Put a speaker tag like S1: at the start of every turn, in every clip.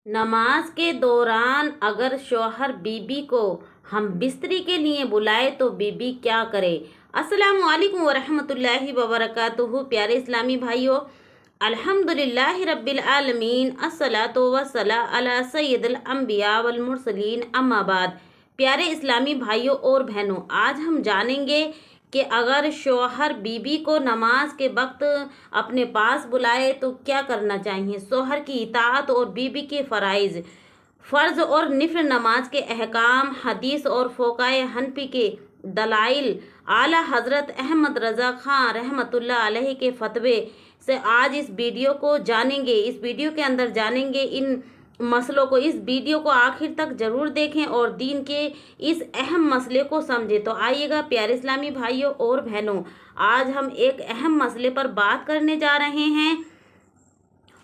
S1: नमाज के दौरान अगर शौहर बीबी को हम बिस्तरी के लिए बुलाए तो बीबी क्या करे। अस्सलामु अलैकुम वरहमतुल्लाहि वबरकातुहू। प्यारे इस्लामी भाइयों, अल्हम्दुलिल्लाहि रब्बिल आलमीन, अस्सलातु वस्सलाम अला सय्यिदिल अंबिया वल मुरसलीन, अम्मा बाद। प्यारे इस्लामी भाइयों और बहनों, आज हम जानेंगे कि अगर शौहर बीबी को नमाज के वक्त अपने पास बुलाए तो क्या करना चाहिए। शौहर की इताअत और बीबी के फ़र्ज़ और निफ़ल नमाज के अहकाम, हदीस और फ़ुक़हाए हनफ़ी के दलाइल, आला हज़रत अहमद रज़ा ख़ान रहमतुल्लाह अलैहि के फ़तवे से आज इस वीडियो को जानेंगे। इस वीडियो के अंदर जानेंगे इन मसलों को। इस वीडियो को आखिर तक ज़रूर देखें और दीन के इस अहम मसले को समझें। तो आइएगा प्यारे इस्लामी भाइयों और बहनों, आज हम एक अहम मसले पर बात करने जा रहे हैं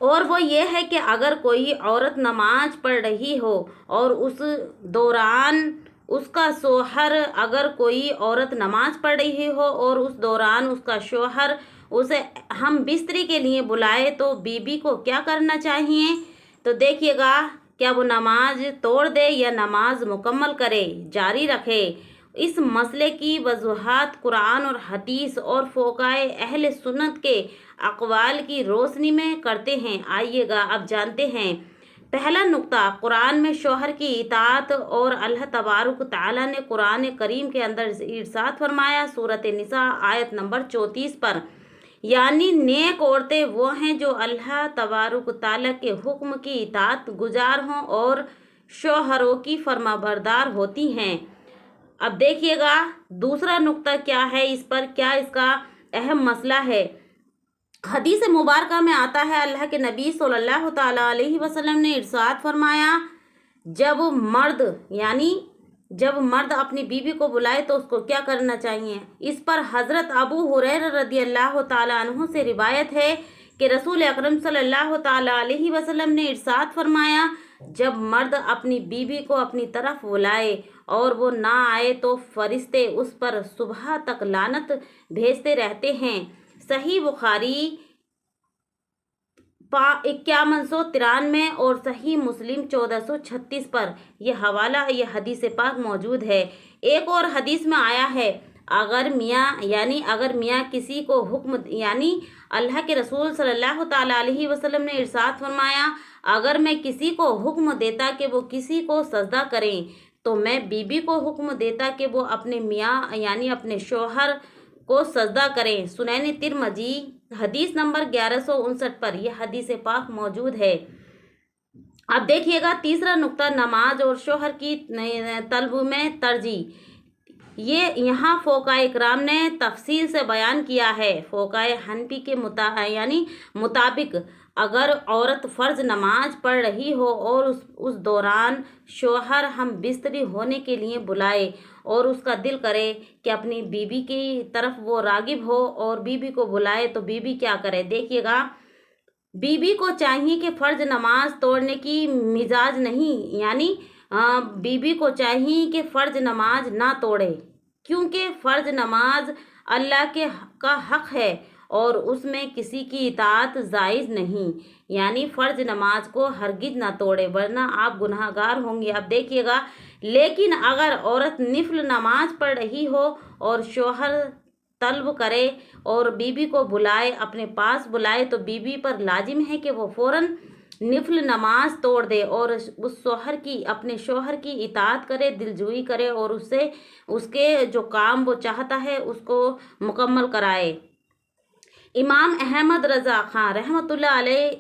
S1: और वो ये है कि अगर कोई औरत नमाज पढ़ रही हो और उस दौरान उसका शौहर, अगर कोई औरत नमाज पढ़ रही हो और उस दौरान उसका शौहर उसे हम बिस्तरी के लिए बुलाए तो बीबी को क्या करना चाहिए। तो देखिएगा, क्या वो नमाज तोड़ दे या नमाज मुकम्मल करे, जारी रखे। इस मसले की वजूहात कुरान और हदीस और फ़ुक़हाए अहले सुन्नत के अक़वाल की रोशनी में करते हैं। आइएगा अब जानते हैं। पहला नुक्ता, कुरान में शौहर की इताअत और अल्लाह तबारक तआला ने कुरान करीम के अंदर इरशाद फरमाया सूरत निसा आयत नंबर 34 पर, यानी नेक औरतें वो हैं जो अल्लाह तबारक तआला के हुक्म की इताअत गुजार हों और शौहरों की फरमाबरदार होती हैं। अब देखिएगा दूसरा नुक्ता क्या है, इस पर क्या इसका अहम मसला है। हदीस मुबारका में आता है, अल्लाह के नबी सल्लल्लाहु तआला अलैहि वसल्लम ने इरशाद फरमाया, जब मर्द अपनी बीवी को बुलाए तो उसको क्या करना चाहिए। इस पर हज़रत अबू हुरैरा रज़ियल्लाहु ताला अन्हु से रिवायत है कि रसूल अकरम सल्लल्लाहु ताला अलैहि वसल्लम ने इरशाद फरमाया, जब मर्द अपनी बीवी को अपनी तरफ बुलाए और वो ना आए तो फरिश्ते उस पर सुबह तक लानत भेजते रहते हैं। सही बुखारी 5193 और सही मुस्लिम 1436 पर यह हवाला, यह हदीस पाक मौजूद है। एक और हदीस में आया है, अगर मियाँ किसी को हुक्म, यानी अल्लाह के रसूल सल्लल्लाहु ताला अलैहि वसल्लम ने इरशाद फरमाया, अगर मैं किसी को हुक्म देता कि वो किसी को सजदा करें तो मैं बीबी को हुक्म देता कि वो अपने मियाँ यानी अपने शौहर को सजदा करें। सुनैन तिरमिज़ी हदीस नंबर 1159 पर यह हदीस पाक मौजूद है। अब देखिएगा तीसरा नुक्ता, नमाज और शौहर की तलब में तरजीह। ये यहाँ फ़ुक़हाए इकराम ने तफसील से बयान किया है। फ़ुक़हाए हनफ़ी के मुताबिक अगर औरत फ़र्ज़ नमाज पढ़ रही हो और उस दौरान शौहर हम बिस्तरी होने के लिए बुलाए और उसका दिल करे कि अपनी बीबी की तरफ वो रागिब हो और बीबी को बुलाए तो बीबी क्या करे। देखिएगा, बीबी को चाहिए कि फ़र्ज़ नमाज तोड़ने की मिजाज नहीं, यानी बीबी को चाहिए कि फ़र्ज़ नमाज ना तोड़े, क्योंकि फ़र्ज़ नमाज अल्लाह का हक़ है और उसमें किसी की इताअत जायज़ नहीं, यानी फ़र्ज़ नमाज को हरगिज़ ना तोड़े वरना आप गुनहगार होंगे। अब देखिएगा, लेकिन अगर औरत निफ़ल नमाज पढ़ रही हो और शौहर तलब करे और बीबी को बुलाए, अपने पास बुलाए, तो बीबी पर लाजिम है कि वो फ़ौरन निफ़ल नमाज तोड़ दे और उस अपने शौहर की इताअत करे, दिलजोई करे और उसके जो काम वो चाहता है उसको मुकम्मल कराए। इमाम अहमद रज़ा ख़ान रहमतुल्लाह अलैह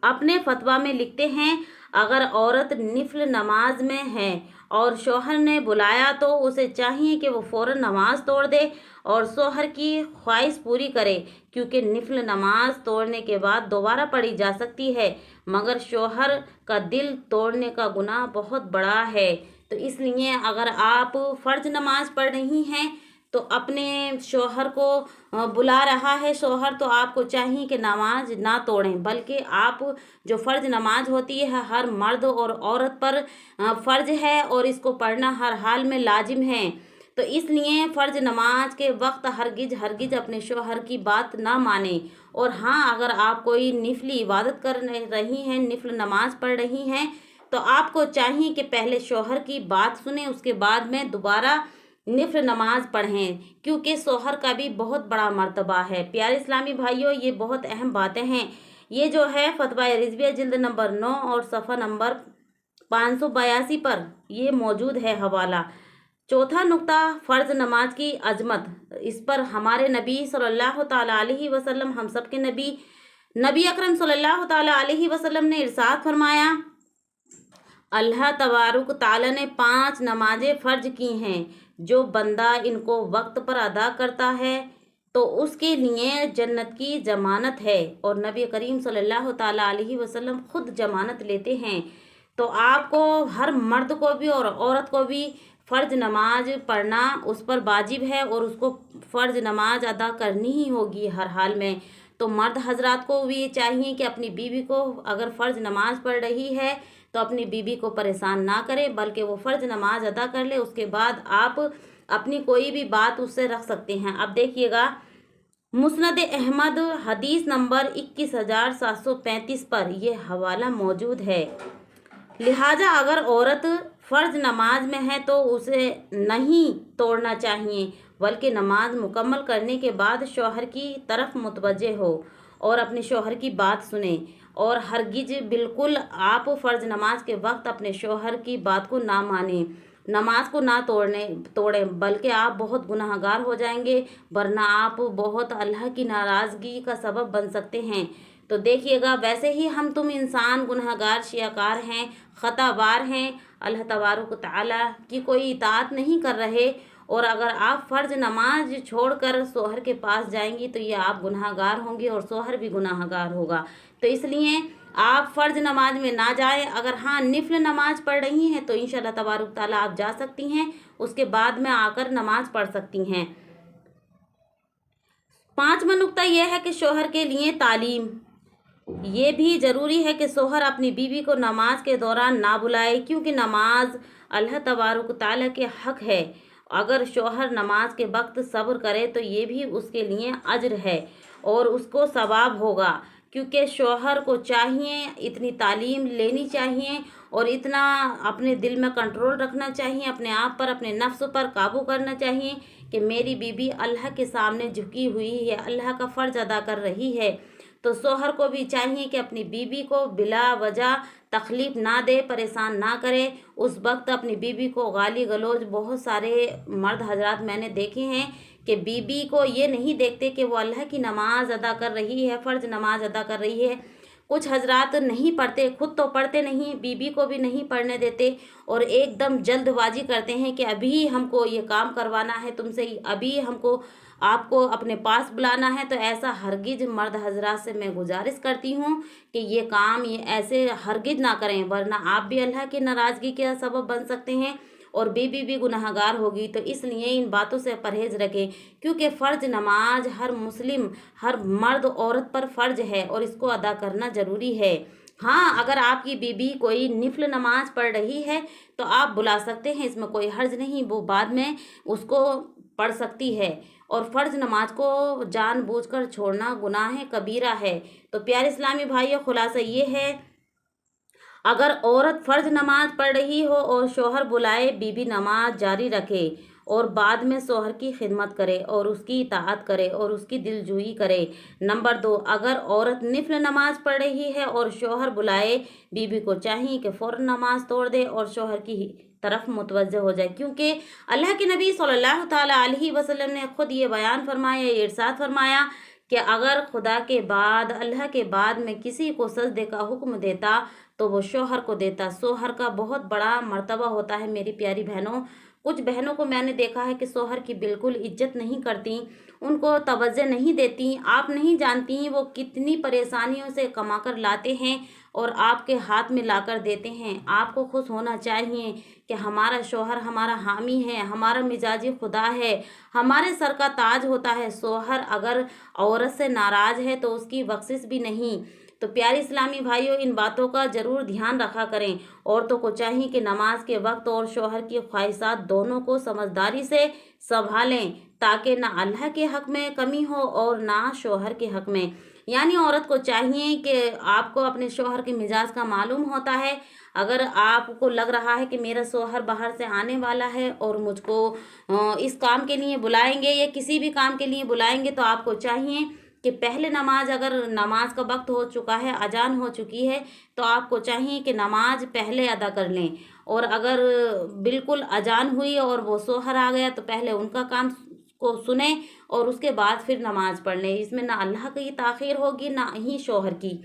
S1: अपने फतवा में लिखते हैं, अगर औरत निफ़ल नमाज में है और शौहर ने बुलाया तो उसे चाहिए कि वो फ़ौरन नमाज तोड़ दे और शौहर की ख्वाहिश पूरी करे, क्योंकि निफ़ल नमाज तोड़ने के बाद दोबारा पढ़ी जा सकती है, मगर शौहर का दिल तोड़ने का गुनाह बहुत बड़ा है। तो इसलिए अगर आप फ़र्ज़ नमाज पढ़ रही हैं तो अपने शौहर को बुला रहा है शौहर, तो आपको चाहिए कि नमाज ना तोड़ें, बल्कि आप जो फ़र्ज़ नमाज होती है हर मर्द और औरत पर फ़र्ज़ है और इसको पढ़ना हर हाल में लाजिम है। तो इसलिए फ़र्ज़ नमाज के वक्त हरगिज़ अपने शौहर की बात ना माने और हाँ, अगर आप कोई नफली इबादत कर रही हैं, नफल नमाज पढ़ रही हैं, तो आपको चाहिए कि पहले शौहर की बात सुने, उसके बाद में दोबारा नफल नमाज पढ़ें, क्योंकि शौहर का भी बहुत बड़ा मर्तबा है। प्यारे इस्लामी भाइयों, ये बहुत अहम बातें हैं। ये जो है फतवा रिजविया जिल्द नंबर 9 और सफ़ा नंबर 582 पर ये मौजूद है हवाला। चौथा नुक्ता, फ़र्ज़ नमाज की अजमत। इस पर हमारे नबी सल्लल्लाहु ताला अलैहि वसल्लम, हम सब के नबी अकरम सल्लल्लाहु ताला अलैहि वसल्लम ने इरशाद फरमाया, अल्लाह तबारुक ताला ने 5 नमाजें फ़र्ज की हैं, जो बंदा इनको वक्त पर अदा करता है तो उसके लिए जन्नत की ज़मानत है। और नबी करीम सल्लल्लाहु ताला अलैहि वसल्लम खुद ज़मानत लेते हैं। तो आपको, हर मर्द को भी और औरत को भी फ़र्ज नमाज पढ़ना उस पर वाजिब है और उसको फ़र्ज नमाज अदा करनी ही होगी हर हाल में। तो मर्द हजरात को भी ये चाहिए कि अपनी बीवी को, अगर फ़र्ज नमाज पढ़ रही है तो अपनी बीवी को परेशान ना करे, बल्कि वो फ़र्ज नमाज अदा कर ले। उसके बाद आप अपनी कोई भी बात उससे रख सकते हैं। अब देखिएगा, मुस्नद अहमद हदीस नंबर 21,735 पर यह हवाला मौजूद है। लिहाजा अगर औरत फ़र्ज नमाज में है तो उसे नहीं तोड़ना चाहिए, बल्कि नमाज मुकम्मल करने के बाद शौहर की तरफ मुतवज्जे हो और अपने शौहर की बात सुने। और हरगिज बिल्कुल आप फ़र्ज नमाज के वक्त अपने शौहर की बात को ना माने, नमाज को ना तोड़ें, बल्कि आप बहुत गुनाहगार हो जाएंगे, वरना आप बहुत अल्लाह की नाराज़गी का सबब बन सकते हैं। तो देखिएगा, वैसे ही हम तुम इंसान गुनहगार, शियाकार हैं, ख़तावार हैं, अल्लाह तबारक ताला की कोई इताअत नहीं कर रहे, और अगर आप फ़र्ज नमाज छोड़कर शौहर के पास जाएंगी तो ये आप गुनाहगार होंगी और शौहर भी गुनाहगार होगा। तो इसलिए आप फ़र्ज नमाज में ना जाए। अगर हाँ निफल नमाज पढ़ रही हैं तो इंशाअल्लाह तबारक ताला आप जा सकती हैं, उसके बाद में आकर नमाज पढ़ सकती हैं। 5वां नुक्ता यह है कि शौहर के लिए तालीम। ये भी ज़रूरी है कि शौहर अपनी बीवी को नमाज के दौरान ना बुलाए, क्योंकि नमाज अल्लाह तबारक ताला के हक़ है। अगर शौहर नमाज के वक्त सब्र करे तो ये भी उसके लिए अज्र है और उसको सवाब होगा, क्योंकि शौहर को चाहिए इतनी तालीम लेनी चाहिए और इतना अपने दिल में कंट्रोल रखना चाहिए, अपने आप पर, अपने नफ्स पर काबू करना चाहिए कि मेरी बीवी अल्लाह के सामने झुकी हुई है, अल्लाह का फ़र्ज़ अदा कर रही है। तो शौहर को भी चाहिए कि अपनी बीवी को बिला वजह तकलीफ़ ना दे, परेशान ना करे। उस वक्त अपनी बीवी को गाली गलौज, बहुत सारे मर्द हजरात मैंने देखे हैं कि बीवी को ये नहीं देखते कि वो अल्लाह की नमाज अदा कर रही है, फ़र्ज नमाज अदा कर रही है। कुछ हजरात नहीं पढ़ते, खुद तो पढ़ते नहीं, बीवी को भी नहीं पढ़ने देते और एकदम जल्दबाजी करते हैं कि अभी हमको ये काम करवाना है तुमसे, अभी हमको आपको अपने पास बुलाना है। तो ऐसा हरगिज मर्द हजरात से मैं गुजारिश करती हूँ कि ये काम ये ऐसे हरगिज ना करें, वरना आप भी अल्लाह की नाराज़गी का सबब बन सकते हैं और बीवी भी गुनाहगार होगी। तो इसलिए इन बातों से परहेज़ रखें, क्योंकि फ़र्ज नमाज हर मुस्लिम, हर मर्द औरत पर फ़र्ज है और इसको अदा करना ज़रूरी है। हाँ, अगर आपकी बीवी कोई निफल नमाज पढ़ रही है तो आप बुला सकते हैं, इसमें कोई हर्ज नहीं, वो बाद में उसको पढ़ सकती है। और फ़र्ज नमाज को जानबूझकर छोड़ना गुनाह कबीरा है। तो प्यारे इस्लामी भाइयों, खुलासा ये है, अगर औरत फ़र्ज नमाज पढ़ रही हो और शौहर बुलाए, बीबी नमाज जारी रखे और बाद में शौहर की खिदमत करे और उसकी इताअत करे और उसकी दिलजोई करे। नंबर 2, अगर औरत निफल नमाज पढ़ रही है और शौहर बुलाए, बीबी को चाहिए कि फ़ौरन नमाज तोड़ दे और शौहर की तरफ मुतवज्जह हो जाए, क्योंकि अल्लाह के नबी सल्लल्लाहु ताला अलैहि वसल्लम ने खुद ये बयान फरमाया, ये इरशाद फरमाया कि अगर खुदा के बाद, अल्लाह के बाद में किसी को सजदे का हुक्म देता तो वो शौहर को देता। शौहर का बहुत बड़ा मर्तबा होता है मेरी प्यारी बहनों। कुछ बहनों को मैंने देखा है कि शौहर की बिल्कुल इज्जत नहीं करती, उनको तवज्जो नहीं देती। आप नहीं जानती वो कितनी परेशानियों से कमा कर लाते हैं और आपके हाथ में लाकर देते हैं। आपको खुश होना चाहिए कि हमारा शौहर हमारा हामी है, हमारा मिजाजी खुदा है, हमारे सर का ताज होता है। शौहर अगर औरत से नाराज़ है तो उसकी बख्शिश भी नहीं। तो प्यारे इस्लामी भाइयों, इन बातों का ज़रूर ध्यान रखा करें। औरतों को चाहिए कि नमाज के वक्त और शौहर की ख्वाहिशात दोनों को समझदारी से संभालें, ताकि ना अल्लाह के हक़ में कमी हो और ना शौहर के हक़ में। यानी औरत को चाहिए कि आपको अपने शौहर के मिजाज का मालूम होता है। अगर आपको लग रहा है कि मेरा शौहर बाहर से आने वाला है और मुझको इस काम के लिए बुलाएंगे या किसी भी काम के लिए बुलाएंगे, तो आपको चाहिए कि पहले नमाज, अगर नमाज का वक्त हो चुका है, अजान हो चुकी है, तो आपको चाहिए कि नमाज पहले अदा कर लें। और अगर बिल्कुल अजान हुई और वो शौहर आ गया, तो पहले उनका काम को सुने और उसके बाद फिर नमाज पढ़ लें। इसमें ना अल्लाह की ताख़ीर होगी ना ही शौहर की।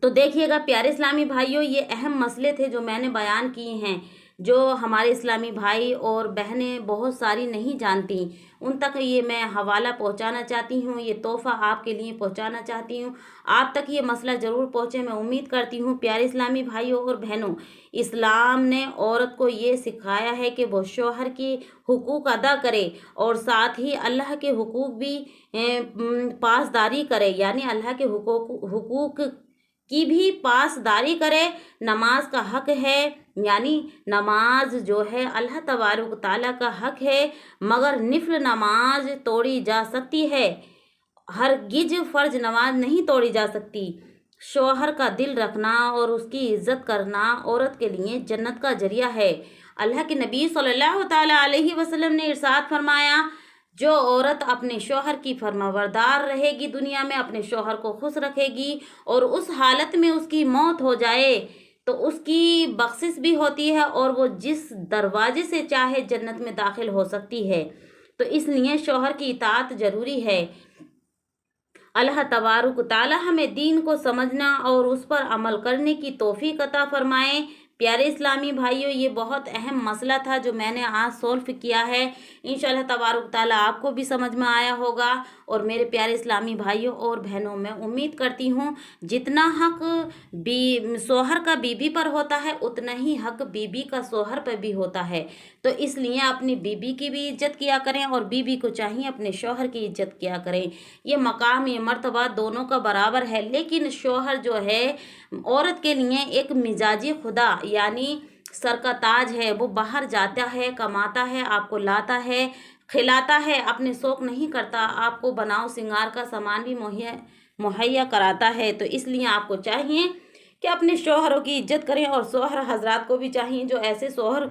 S1: तो देखिएगा प्यारे इस्लामी भाइयों, ये अहम मसले थे जो मैंने बयान किए हैं, जो हमारे इस्लामी भाई और बहनें बहुत सारी नहीं जानती, उन तक ये मैं हवाला पहुंचाना चाहती हूँ, ये तोहफ़ा आपके लिए पहुंचाना चाहती हूँ। आप तक ये मसला ज़रूर पहुँचे, मैं उम्मीद करती हूँ। प्यारे इस्लामी भाइयों और बहनों, इस्लाम ने औरत को ये सिखाया है कि वो शौहर की हुकूक अदा करे और साथ ही अल्लाह के हुकूक भी पासदारी करे, यानी अल्लाह के हुकूक की भी पासदारी करे। नमाज का हक है, यानी नमाज जो है अल्लाह तबारक ताला का हक है, मगर निफल नमाज तोड़ी जा सकती है, हरगिज फ़र्ज नमाज नहीं तोड़ी जा सकती। शौहर का दिल रखना और उसकी इज़्ज़त करना औरत के लिए जन्नत का जरिया है। अल्लाह के नबी सल्लल्लाहु ताला अलैहि वसल्लम ने इरशाद फरमाया, जो औरत अपने शौहर की फरमाबरदार रहेगी, दुनिया में अपने शौहर को खुश रखेगी और उस हालत में उसकी मौत हो जाए, तो उसकी बख्शिश भी होती है और वो जिस दरवाजे से चाहे जन्नत में दाखिल हो सकती है। तो इसलिए शौहर की इताअत ज़रूरी है। अल्लाह तबारक ताला हमें दीन को समझना और उस पर अमल करने की तौफीक अता फरमाए। प्यारे इस्लामी भाइयों, ये बहुत अहम मसला था जो मैंने आज सॉल्व किया है। इंशाअल्लाह तबारक ताला आपको भी समझ में आया होगा। और मेरे प्यारे इस्लामी भाइयों और बहनों, मैं उम्मीद करती हूँ जितना हक शौहर का बीबी पर होता है, उतना ही हक बीबी का शौहर पर भी होता है। तो इसलिए अपनी बीबी की भी इज्जत किया करें और बीबी को चाहिए अपने शौहर की इज्जत किया करें। ये मकाम, ये मर्तबा दोनों का बराबर है। लेकिन शौहर जो है औरत के लिए एक मिजाजी खुदा, यानी सर का ताज है। वो बाहर जाता है, कमाता है, आपको लाता है, खिलाता है, अपने शौक़ नहीं करता, आपको बनाव सिंगार का सामान भी मुहैया कराता है। तो इसलिए आपको चाहिए कि अपने शौहरों की इज्जत करें। और शौहर हजरात को भी चाहिए, जो ऐसे शौहर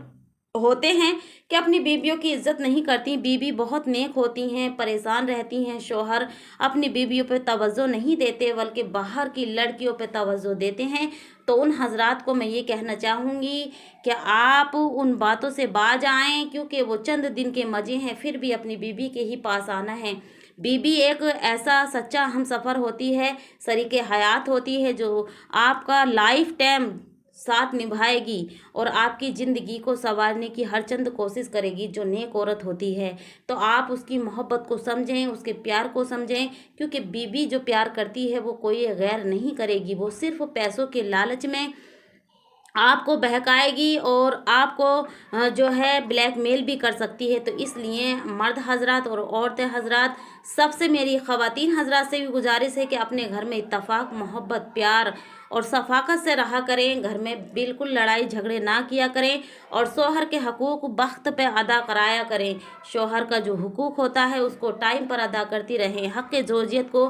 S1: होते हैं कि अपनी बीवियों की इज्जत नहीं करती, बीवी बहुत नेक होती हैं, परेशान रहती हैं, शौहर अपनी बीवियों पे तवज्जो नहीं देते बल्कि बाहर की लड़कियों पे तवज्जो देते हैं, तो उन हजरात को मैं ये कहना चाहूँगी कि आप उन बातों से बाज आएँ, क्योंकि वो चंद दिन के मज़े हैं, फिर भी अपनी बीवी के ही पास आना है। बीवी एक ऐसा सच्चा हम सफ़र होती है, शरीके हयात होती है, जो आपका लाइफ टाइम साथ निभाएगी और आपकी ज़िंदगी को संवारने की हर चंद कोशिश करेगी, जो नेक औरत होती है। तो आप उसकी मोहब्बत को समझें, उसके प्यार को समझें, क्योंकि बीवी जो प्यार करती है वो कोई गैर नहीं करेगी, वो सिर्फ पैसों के लालच में आपको बहकाएगी और आपको जो है ब्लैकमेल भी कर सकती है। तो इसलिए मर्द हजरात और औरतें हजरात, सबसे मेरी ख़वातीन हजरात से भी गुजारिश है कि अपने घर में इत्तफाक, मोहब्बत, प्यार और सफाकत से रहा करें। घर में बिल्कुल लड़ाई झगड़े ना किया करें और शौहर के हकूक़ वक्त पे अदा कराया करें। शौहर का जो हुकूक होता है उसको टाइम पर अदा करती रहें। हक़ ज़ौजियत को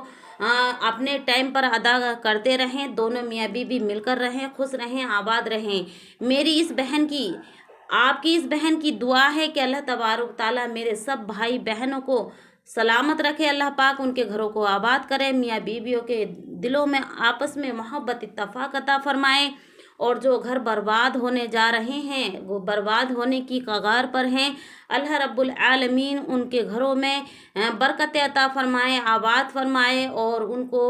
S1: अपने टाइम पर अदा करते रहें। दोनों मियाँ बीवी मिलकर रहें, खुश रहें, आबाद रहें। मेरी इस बहन की, आपकी इस बहन की दुआ है कि अल्लाह तबारक ताला मेरे सब भाई बहनों को सलामत रखे, अल्लाह पाक उनके घरों को आबाद करे, मियाँ बीवियों के दिलों में आपस में मोहब्बत इत्तफाक अता फरमाए। और जो घर बर्बाद होने जा रहे हैं, वो बर्बाद होने की कगार पर हैं, अल्लाह रब्बुल आलमीन उनके घरों में बरकत अता फरमाए, आबाद फरमाए और उनको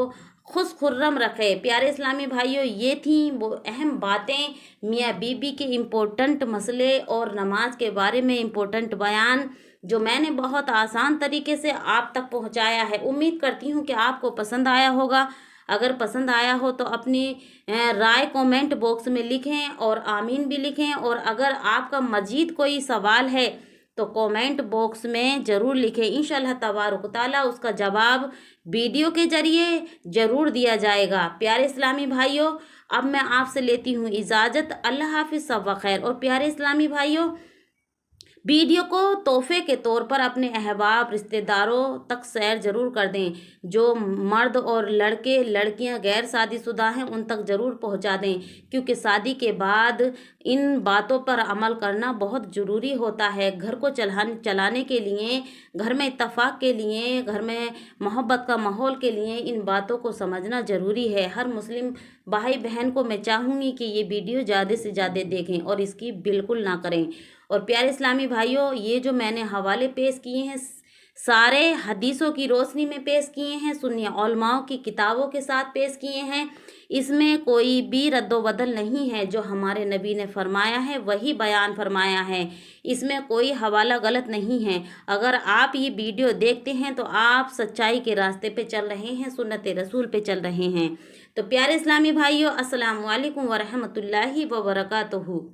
S1: खुश खुर्रम रखे। प्यारे इस्लामी भाइयों, ये थी वो अहम बातें, मियाँ बीबी के इम्पोर्टेंट मसले और नमाज के बारे में इम्पोर्टेंट बयान, जो मैंने बहुत आसान तरीके से आप तक पहुंचाया है। उम्मीद करती हूं कि आपको पसंद आया होगा। अगर पसंद आया हो तो अपनी राय कमेंट बॉक्स में लिखें और आमीन भी लिखें। और अगर आपका मजीद कोई सवाल है तो कमेंट बॉक्स में ज़रूर लिखें। इंशाअल्लाह तबारक ताला उसका जवाब वीडियो के ज़रिए ज़रूर दिया जाएगा। प्यारे इस्लामी भाइयों, अब मैं आपसे लेती हूँ इजाज़त। अल्लाह हाफिज़, सब व खैर। और प्यारे इस्लामी भाइयों, वीडियो को तोहफे के तौर पर अपने अहबाब रिश्तेदारों तक शेयर ज़रूर कर दें। जो मर्द और लड़के लड़कियां गैर शादीशुदा हैं उन तक ज़रूर पहुंचा दें, क्योंकि शादी के बाद इन बातों पर अमल करना बहुत ज़रूरी होता है। घर को चलाने के लिए, घर में इत्तेफाक के लिए, घर में मोहब्बत का माहौल के लिए इन बातों को समझना ज़रूरी है। हर मुस्लिम भाई बहन को मैं चाहूँगी कि ये वीडियो ज़्यादा से ज़्यादा देखें और इसकी बिल्कुल ना करें। और प्यारे इस्लामी भाइयों, ये जो मैंने हवाले पेश किए हैं सारे हदीसों की रोशनी में पेश किए हैं, सुन्नी उलमाओं की किताबों के साथ पेश किए हैं। इसमें कोई भी रद्दोबदल नहीं है। जो हमारे नबी ने फरमाया है वही बयान फरमाया है, इसमें कोई हवाला गलत नहीं है। अगर आप ये वीडियो देखते हैं तो आप सच्चाई के रास्ते पे चल रहे हैं, सुन्नत रसूल पे चल रहे हैं। तो प्यारे इस्लामी भाइयों, अस्सलाम वालेकुम व रहमतुल्लाहि व बरकातुहू।